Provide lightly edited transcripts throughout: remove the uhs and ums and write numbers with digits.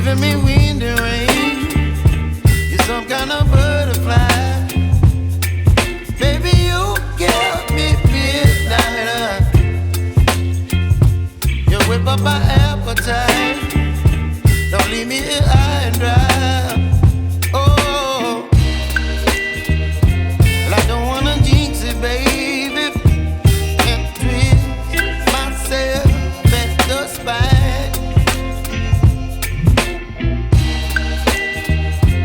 giving me wind and rain. You're some kind of butterfly. Baby, you give me midnight. You whip up my appetite. Don't leave me here high and dry. Oh, well, I don't wanna jinx it, baby, and twist myself at the spine.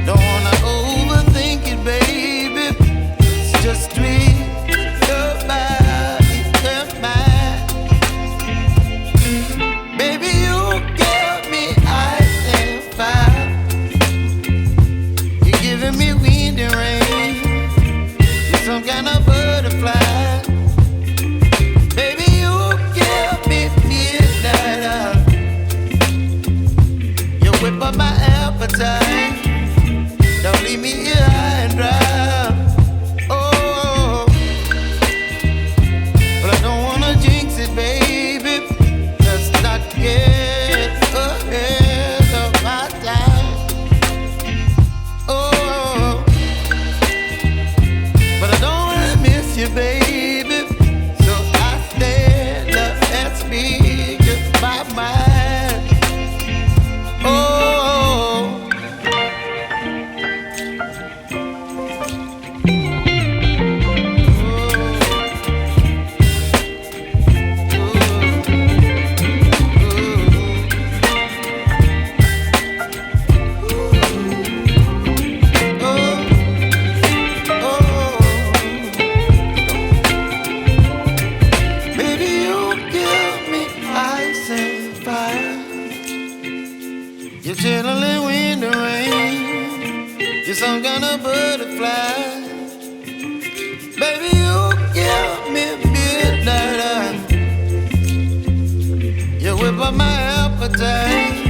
Don't wanna overthink it, baby. It's just twist your body and mine. Baby, you give me ice and fire. You're giving me wind and rain. You're some kind of butterfly. Baby, you give me midnight. You whip up my appetite. Don't leave me here high and dry. Oh, but I don't wanna jinx it, baby. Let's not get ahead of my time. Oh, but I don't wanna miss you, baby. So I stand up and speak my mind. Oh. Baby, you give me ice and fire. You're chilling wind and rain. You're some kind of butterfly. Baby, you give me midnight. You whip up my appetite.